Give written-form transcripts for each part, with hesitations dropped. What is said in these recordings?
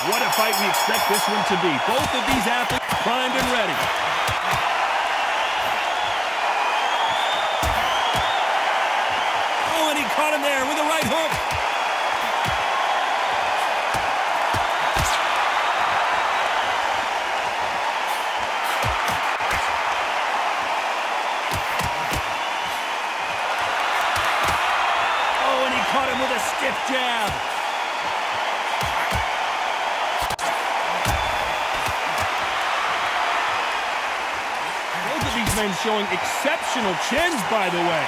What a fight we expect this one to be. Both of these athletes primed and ready. Oh, and he caught him there with a right hook. Oh, and he caught him with a stiff jab. Men showing exceptional chins, by the way.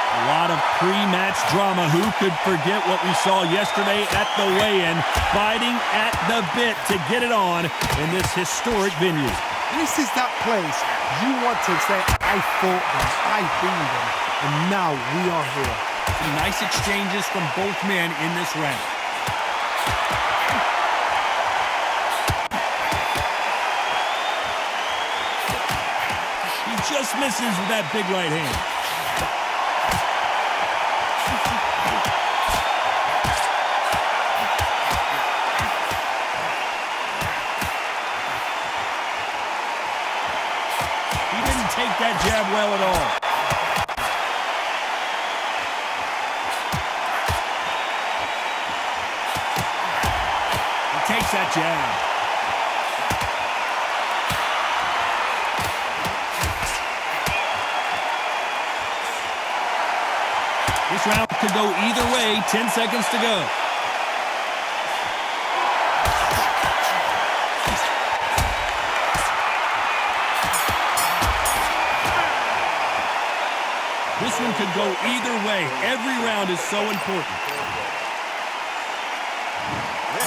A lot of pre-match drama. Who could forget what we saw yesterday at the weigh-in, fighting at the bit to get it on in this historic venue. This is that place you want to say, I fought them, I beat them, and now we are here. Some nice exchanges from both men in this round. He just misses with that big right hand. He didn't take that jab well at all. Takes that jab. This round could go either way. 10 seconds to go. This one could go either way. Every round is so important.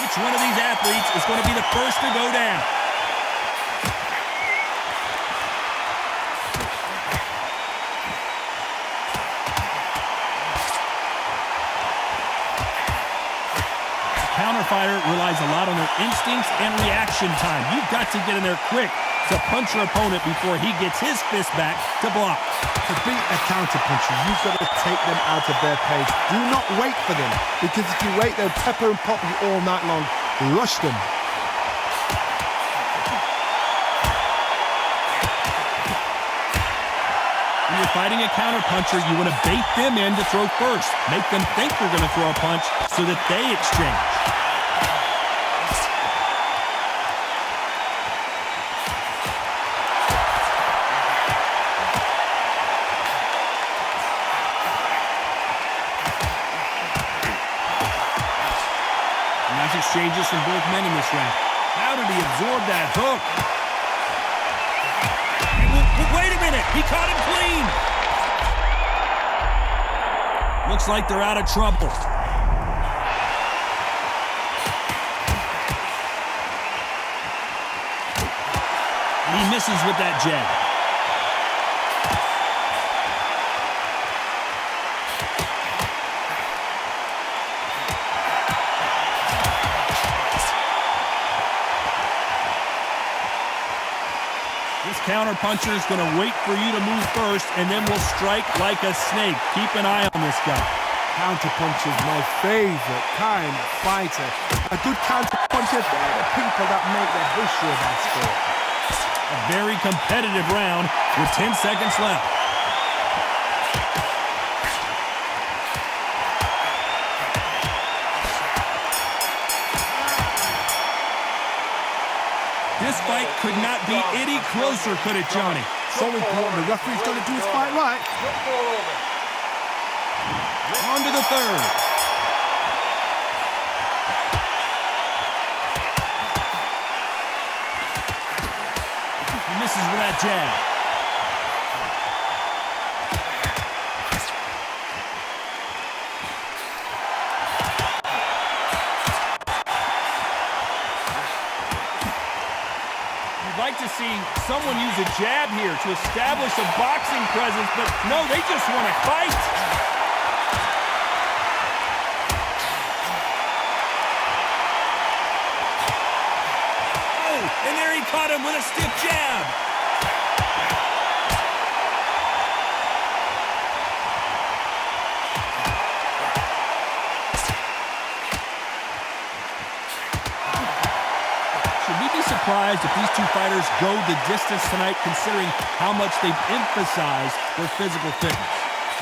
Which one of these athletes is going to be the first to go down? A counter fighter relies a lot on their instincts and reaction time. You've got to get in there quick to punch your opponent before he gets his fist back to block. To beat a counter puncher, you've got to take them out of their pace. Do not wait for them, because if you wait, they'll pepper and pop you all night long. Rush them. When you're fighting a counter puncher, you want to bait them in to throw first. Make them think you're going to throw a punch so that they exchange. Exchanges from both men in this round. How did he absorb that hook? Wait a minute! He caught him clean! Looks like they're out of trouble. And he misses with that jab. Counter puncher is going to wait for you to move first, and then will strike like a snake. Keep an eye on this guy. Counter puncher is my favorite kind of fighter. A good counter puncher, they're the people that make the history of that sport. A very competitive round with 10 seconds left. This fight could not be any closer, could it, Johnny? So important. The referee's going to do his fight right. On to the third. He misses with that jab. Like to see someone use a jab here to establish a boxing presence, but no, they just want to fight. Oh, and there he caught him with a stiff jab. surprised if these two fighters go the distance tonight, considering how much they've emphasized their physical fitness.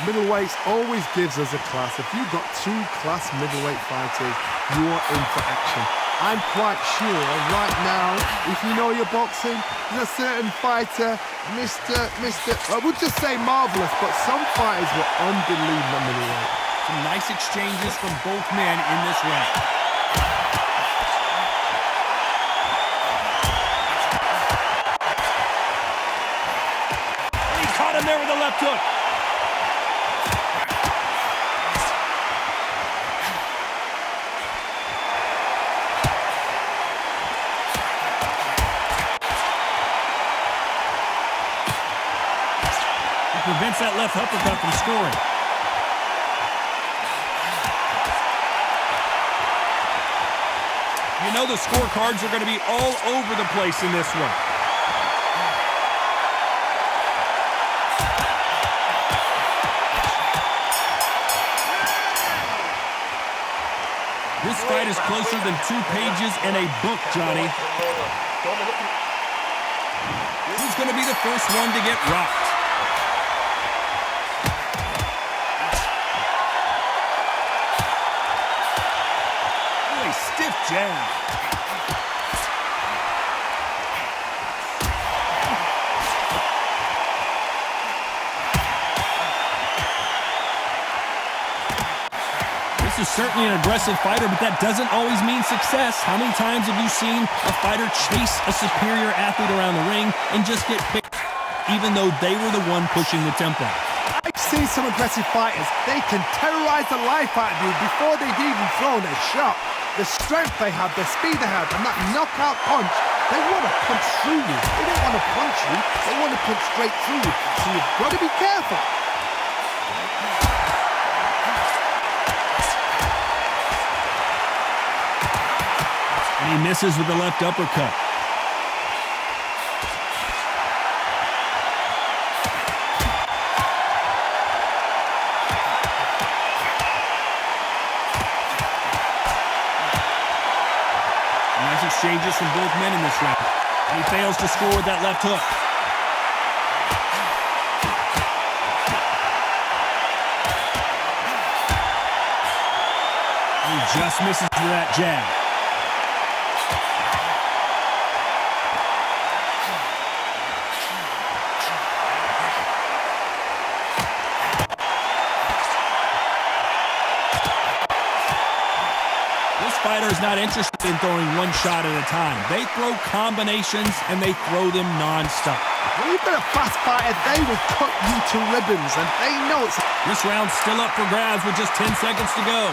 Middleweights always gives us a class. If you've got two class middleweight fighters, you are in for action. I'm quite sure right now, if you know your boxing, there's a certain fighter, I would just say marvelous, but some fighters were unbelievable middleweight. Some nice exchanges from both men in this round. He caught him there with a left hook. Prevents that left uppercut from scoring. You know the scorecards are going to be all over the place in this one. This fight is closer than 2 pages in a book, Johnny. Who's going to be the first one to get rocked? Stiff jab. This is certainly an aggressive fighter, but that doesn't always mean success. How many times have you seen a fighter chase a superior athlete around the ring and just get picked, even though they were the one pushing the tempo? I've seen some aggressive fighters. They can terrorize the life out of you before they've even thrown a shot. The strength they have, the speed they have, and that knockout punch, they want to punch through you. They don't want to punch you, they want to punch straight through you. So you've got to be careful. And he misses with the left uppercut. Exchanges from both men in this round. And he fails to score with that left hook. And he just misses with that jab. Fighter is not interested in throwing one shot at a time. They throw combinations and they throw them non-stop. When you've got a fast fighter, they will cut you to ribbons, and they know it's... This round's still up for grabs with just 10 seconds to go.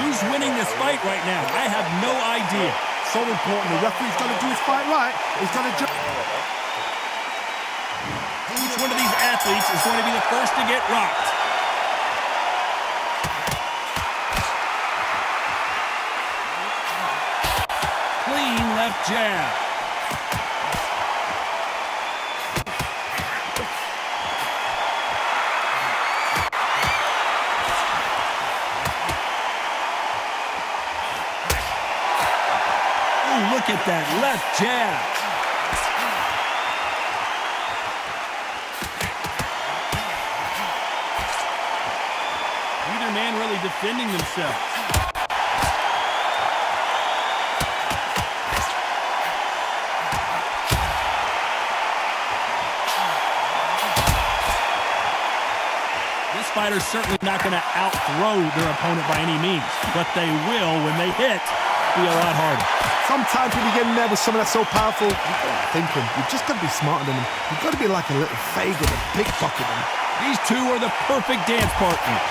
Who's winning this fight right now? I have no idea. So important. The referee's got to do his fight right. He's got to... Each one of these athletes is going to be the first to get rocked. Clean left jab. Look at that left jab. Neither man really defending themselves. This fighter's certainly not going to out-throw their opponent by any means, but they will, when they hit, be a lot harder. Sometimes when you get in there with someone that's so powerful, you've got to think him. You've just got to be smarter than him. You've got to be like a little fag with a pickpocket him. These two are the perfect dance partners.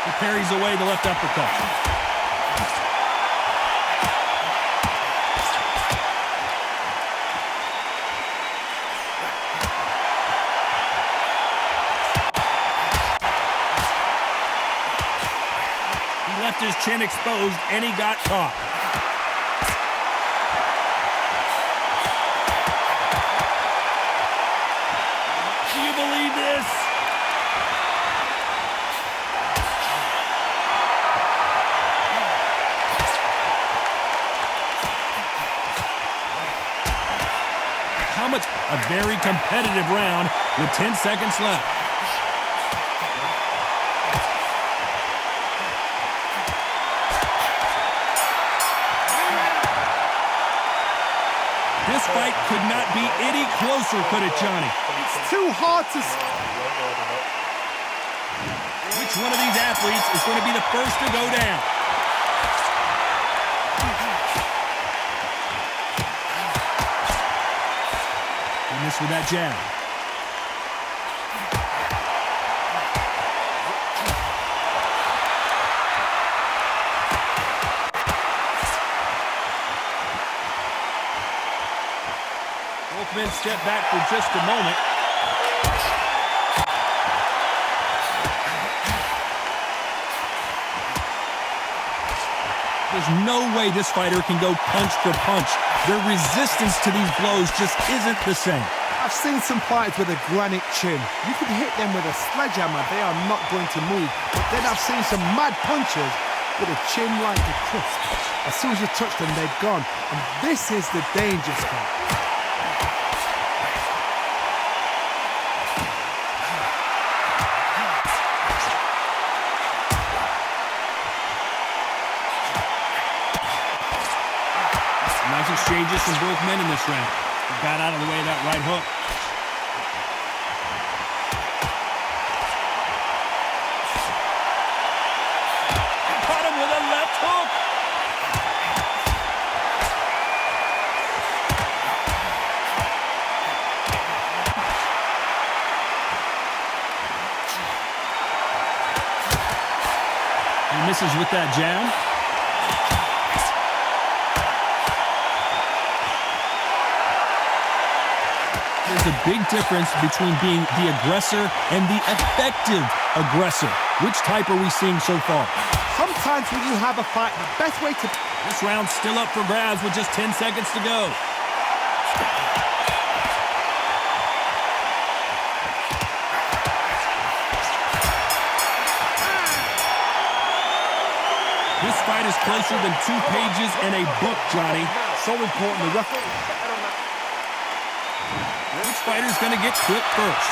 He parries away the left uppercut. Left his chin exposed, and he got caught. much a very competitive round with 10 seconds left. This fight could not be any closer, could it, Johnny? It's too hard to... Which one of these athletes is going to be the first to go down? He missed with that jab. Both men step back for just a moment. There's no way this fighter can go punch for punch. Their resistance to these blows just isn't the same. I've seen some fighters with a granite chin. You could hit them with a sledgehammer, they are not going to move. But then I've seen some mad punchers with a chin like a crisp. As soon as you touch them, they're gone. And this is the danger spot. Nice exchanges from both men in this round. Got out of the way of that right hook. Caught him with a left hook. He misses with that jab. There's a big difference between being the aggressor and the effective aggressor. Which type are we seeing so far? Sometimes when you have a fight, the best way to... This round's still up for grabs with just 10 seconds to go. This fight is closer than 2 pages in a book, Johnny. So important, the referee. Which fighter's going to get clipped first?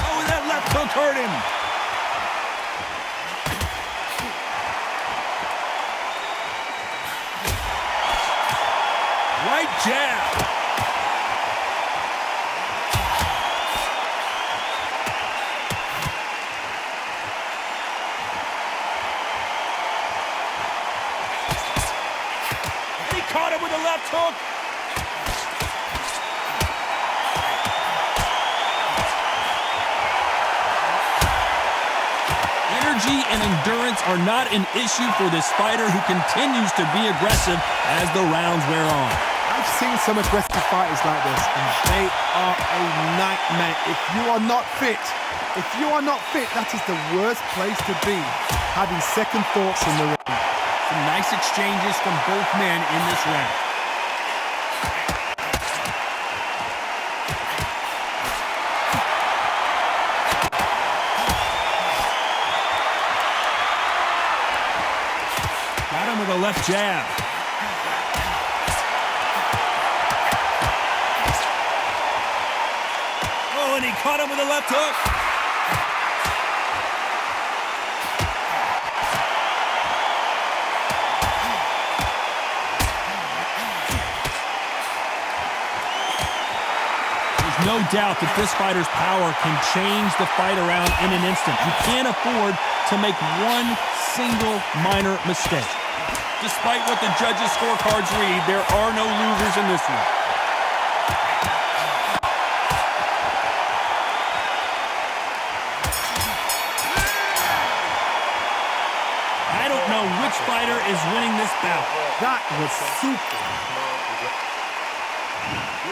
Oh, that left hook hurt him. Right jab. Caught him with a left hook. Energy and endurance are not an issue for this fighter who continues to be aggressive as the rounds wear on. I've seen some aggressive fighters like this, and they are a nightmare. If you are not fit, that is the worst place to be, having second thoughts in the ring. Some nice exchanges from both men in this round. Got him with a left jab. Oh, and he caught him with a left hook. No doubt that this fighter's power can change the fight around in an instant. You can't afford to make one single minor mistake. Despite what the judges' scorecards read, there are no losers in this one. I don't know which fighter is winning this bout. That was super.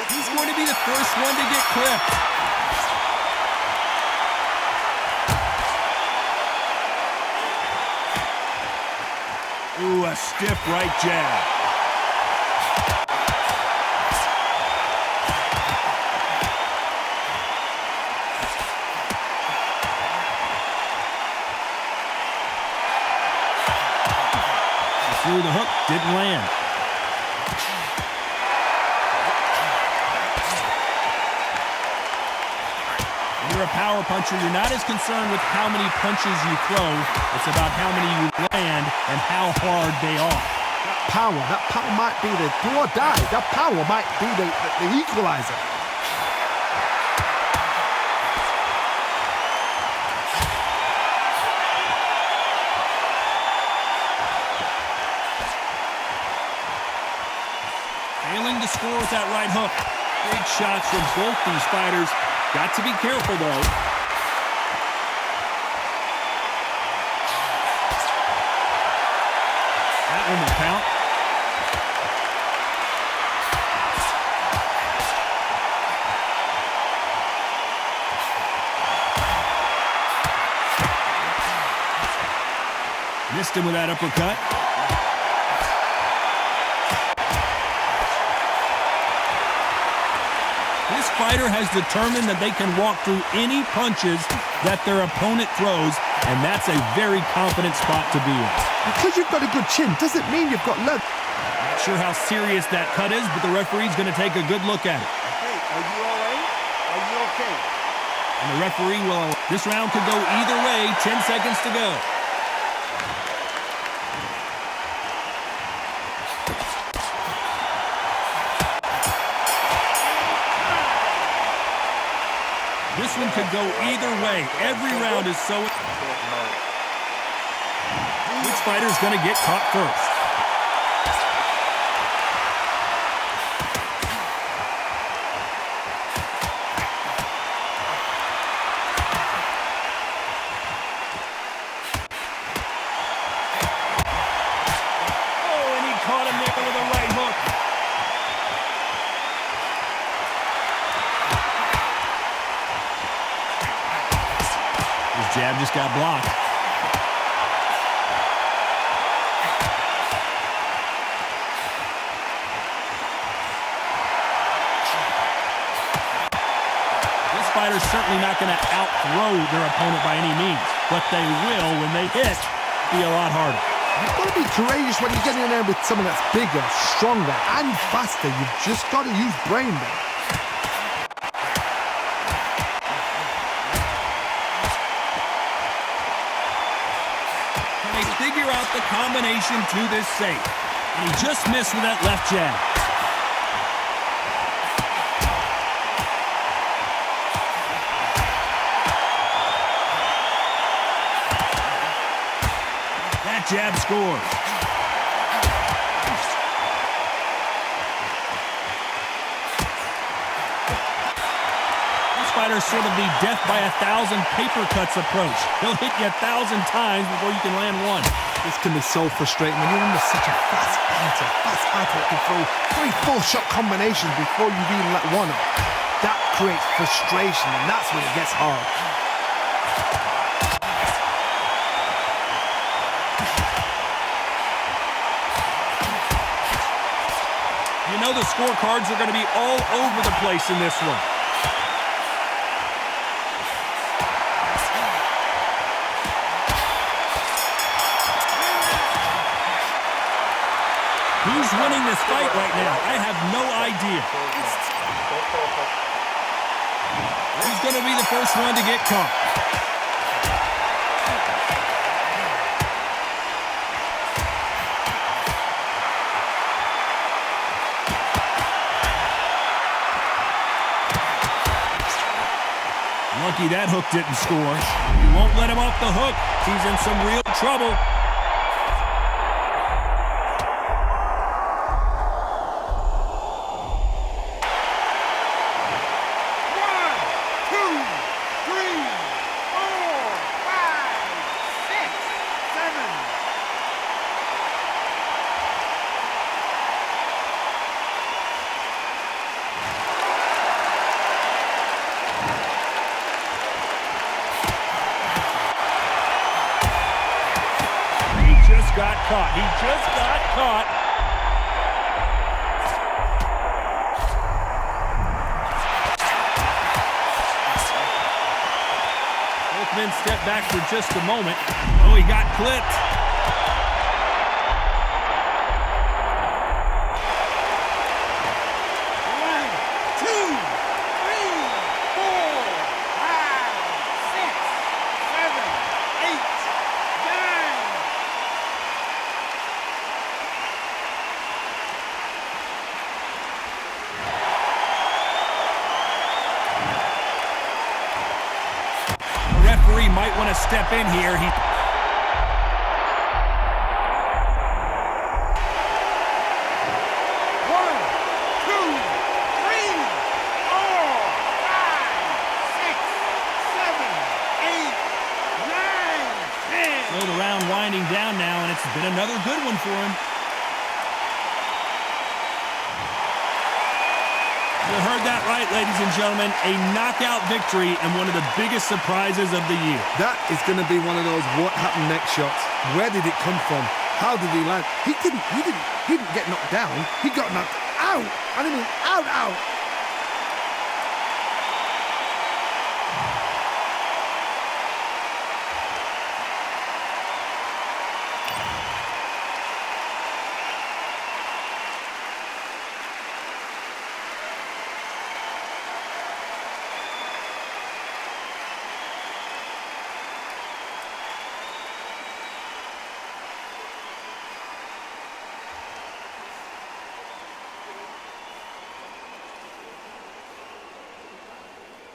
He's going to be the first one to get clipped. Ooh, a stiff right jab. threw the hook, didn't land. When you're a power puncher, you're not as concerned with how many punches you throw. It's about how many you land and how hard they are. That power might be the do or die. That power might be the equalizer. Failing to score with that right hook. Big shots from both these fighters. Got to be careful, though. That one will count. Missed him with that uppercut. This fighter has determined that they can walk through any punches that their opponent throws, and that's a very confident spot to be in. Because you've got a good chin doesn't mean you've got legs. Not sure how serious that cut is, but the referee's going to take a good look at it. Hey, are you all right? Are you okay? And the referee will... This round could go either way. 10 seconds to go. This one could go either way. Every round is so... Which fighter's going to get caught first? Oh, and he caught him there with a right hook. His jab just got blocked. This fighter's certainly not going to out-throw their opponent by any means, but they will, when they hit, be a lot harder. You've got to be courageous when you get in there with someone that's bigger, stronger, and faster. You've just got to use brain there. They figure out the combination to this safe. And he just missed with that left jab. That jab scores. This fighter's sort of the death by 1,000 paper cuts approach. He'll hit you 1,000 times before you can land one. This can be so frustrating when you're under such a fast fighter that can throw 3-4 shot combinations before you've even let one off. That creates frustration, and that's when it gets hard. You know the scorecards are going to be all over the place in this one. Who's winning this fight right now? I have no idea. Who's going to be the first one to get caught? Lucky that hook didn't score. You won't let him off the hook. He's in some real trouble. Got caught. He just got caught. Both men step back for just a moment. Oh, he got clipped. step in here. So the round winding down now, and it's been another good one for him. You heard that right, ladies and gentlemen. A knockout victory and one of the biggest surprises of the year. That is going to be one of those what happened next shots. Where did it come from? How did he land? He didn't get knocked down. He got knocked out. I mean, out.